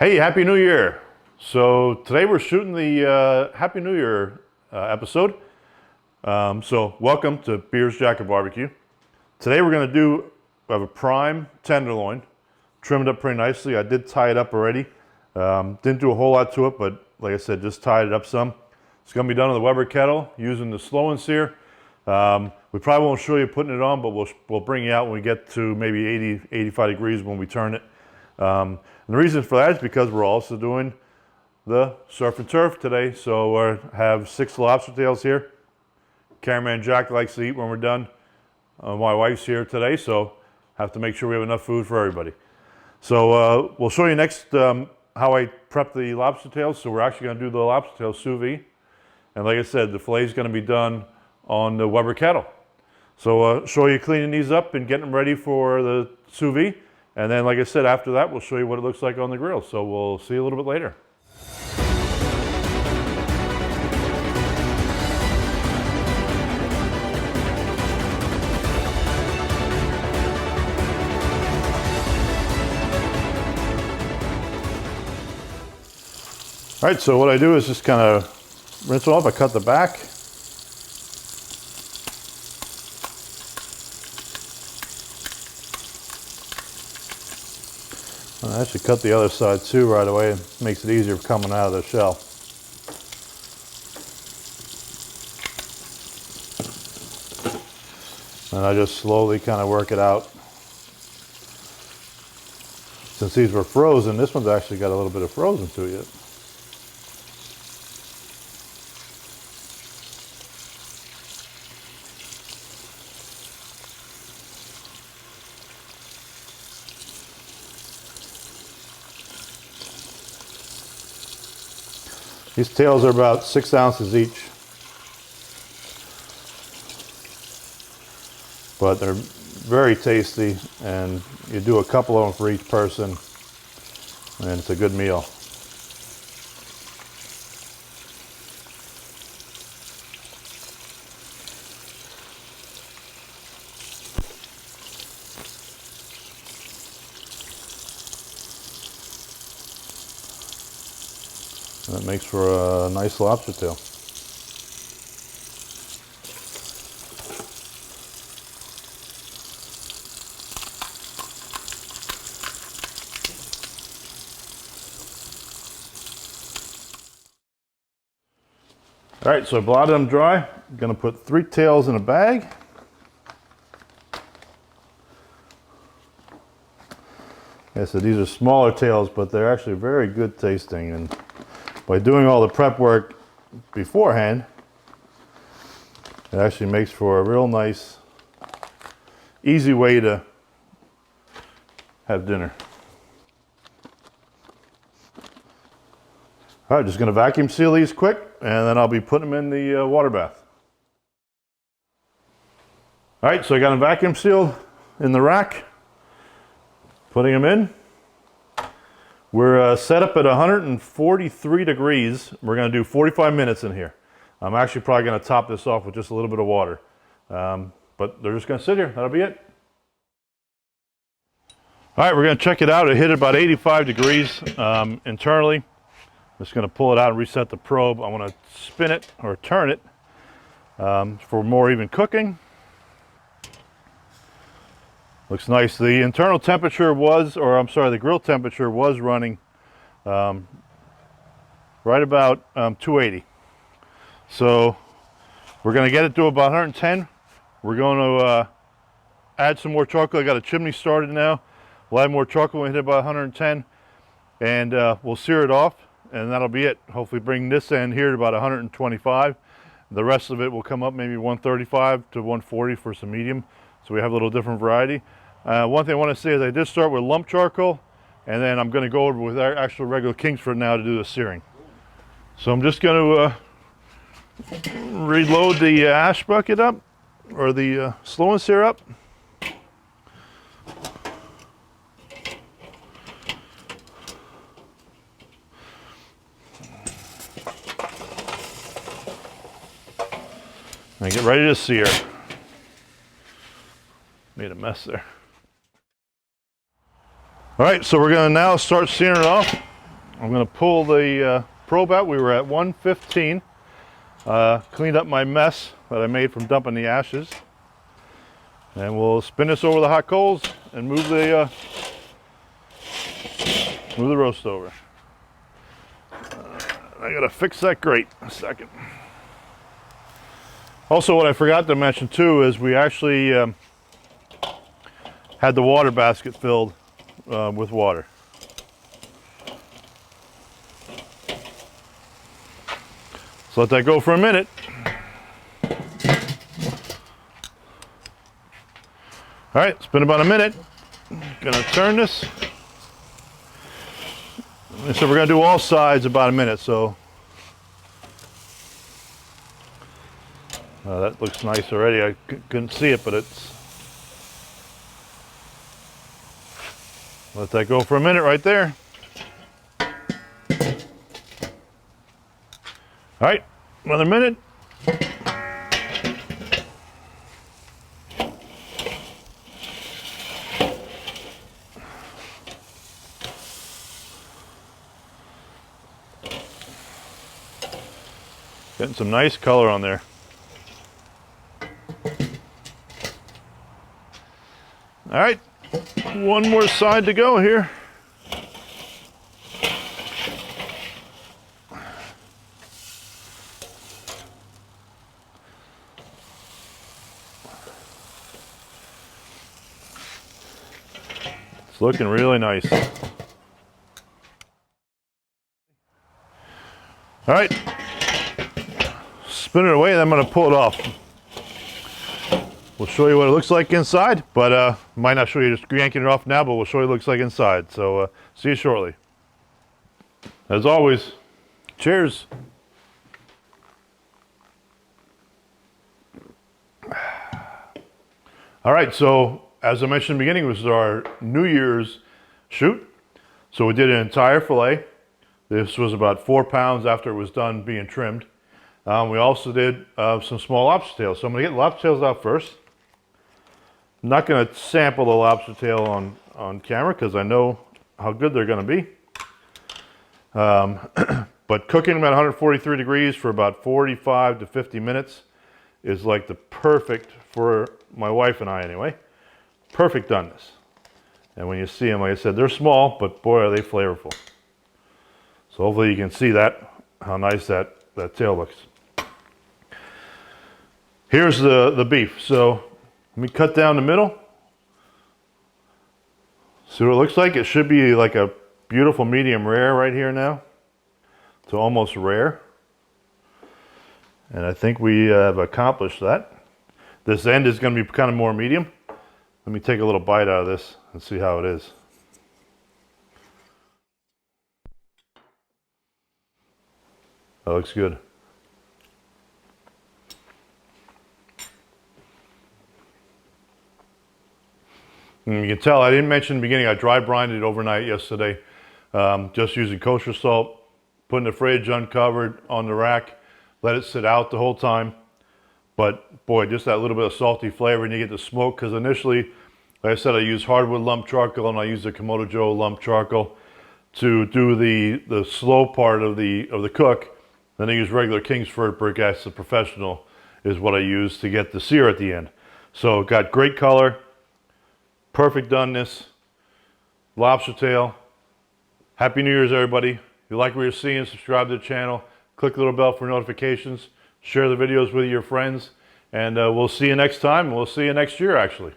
Hey, Happy New Year! So today we're shooting the Happy New Year episode. So welcome to Beers, Jack, and Barbecue. Today we're going to have a prime tenderloin, trimmed up pretty nicely. I did tie it up already. Didn't do a whole lot to it, but like I said, just tied it up some. It's going to be done on the Weber Kettle using the Slow N Sear. We probably won't show you putting it on, but we'll bring you out when we get to maybe 80, 85 degrees when we turn it. And the reason for that is because we're also doing the surf and turf today. So we have 6 lobster tails here. Cameraman Jack likes to eat when we're done. My wife's here today, so have to make sure we have enough food for everybody. So we'll show you next how I prep the lobster tails. So we're actually going to do the lobster tails sous vide. And like I said, the filet is going to be done on the Weber Kettle. So show you cleaning these up and getting them ready for the sous vide. And then, like I said, after that, we'll show you what it looks like on the grill. So we'll see you a little bit later. All right, so what I do is just kind of rinse it off. I cut the back. I actually cut the other side too right away. It makes it easier coming out of the shell. And I just slowly kind of work it out. Since these were frozen, this one's actually got a little bit of frozen to it. These tails are about 6 ounces each, but they're very tasty, and you do a couple of them for each person, and it's a good meal. That makes for a nice lobster tail. All right, so I blotted them dry. I'm going to put 3 tails in a bag. Like I said, these are smaller tails, but they're actually very good tasting. And by doing all the prep work beforehand, it actually makes for a real nice, easy way to have dinner. All right, just going to vacuum seal these quick, and then I'll be putting them in the water bath. All right, so I got them vacuum sealed in the rack, putting them in. We're set up at 143 degrees. We're going to do 45 minutes in here. I'm actually probably going to top this off with just a little bit of water. But they're just going to sit here. That'll be it. All right, we're going to check it out. It hit about 85 degrees internally. I'm just going to pull it out and reset the probe. I want to spin it or turn it for more even cooking. Looks nice. The internal temperature was, or I'm sorry, the grill temperature was running right about 280. So we're going to get it to about 110. We're going to add some more charcoal. I got a chimney started now. We'll add more charcoal when we hit about 110, and we'll sear it off, and that'll be it. Hopefully bring this end here to about 125. The rest of it will come up maybe 135 to 140 for some medium. So we have a little different variety. One thing I want to say is I did start with lump charcoal, and then I'm going to go over with our actual regular Kingsford now to do the searing. So I'm just going to reload the ash bucket up, or the Slow N Sear up. And get ready to sear. Made a mess there. All right, so we're going to now start searing it off. I'm going to pull the probe out. We were at 115. Cleaned up my mess that I made from dumping the ashes. And we'll spin this over the hot coals and move the roast over. I gotta fix that grate in a second. Also, what I forgot to mention too is we actually had the water basket filled with water. So let that go for a minute. All right, it's been about a minute. Gonna turn this. So we're gonna do all sides about a minute, so. That looks nice already. I couldn't see it, but it's. Let that go for a minute right there. All right, another minute. Getting some nice color on there. All right, one more side to go here. It's looking really nice. All right, spin it away and I'm gonna pull it off. We'll show you what it looks like inside, but might not show you just yanking it off now, but we'll show you what it looks like inside. So see you shortly. As always, cheers. All right, so as I mentioned in the beginning, this is our New Year's shoot. So we did an entire filet. This was about 4 pounds after it was done being trimmed. We also did some small lobster tails. So I'm gonna get lobster tails out first. I'm not gonna sample the lobster tail on camera because I know how good they're gonna be. But cooking them at 143 degrees for about 45 to 50 minutes is like the perfect, for my wife and I anyway, perfect doneness. And when you see them, like I said, they're small, but boy, are they flavorful. So hopefully you can see that, how nice that tail looks. Here's the beef. So let me cut down the middle. See what it looks like? It should be like a beautiful medium rare right here now. To almost rare. And I think we have accomplished that. This end is going to be kind of more medium. Let me take a little bite out of this and see how it is. That looks good. And you can tell, I didn't mention in the beginning, I dry brined it overnight yesterday. Just using kosher salt, put in the fridge, uncovered on the rack, let it sit out the whole time. But boy, just that little bit of salty flavor, and you get the smoke, because initially, like I said, I use hardwood lump charcoal and I use the Komodo Joe lump charcoal to do the slow part of the cook. Then I use regular Kingsford brick acid professional is what I use to get the sear at the end. So got great color, perfect doneness, lobster tail. Happy New Year's, everybody. If you like what you're seeing, subscribe to the channel, click the little bell for notifications, share the videos with your friends, and we'll see you next time. We'll see you next year, actually.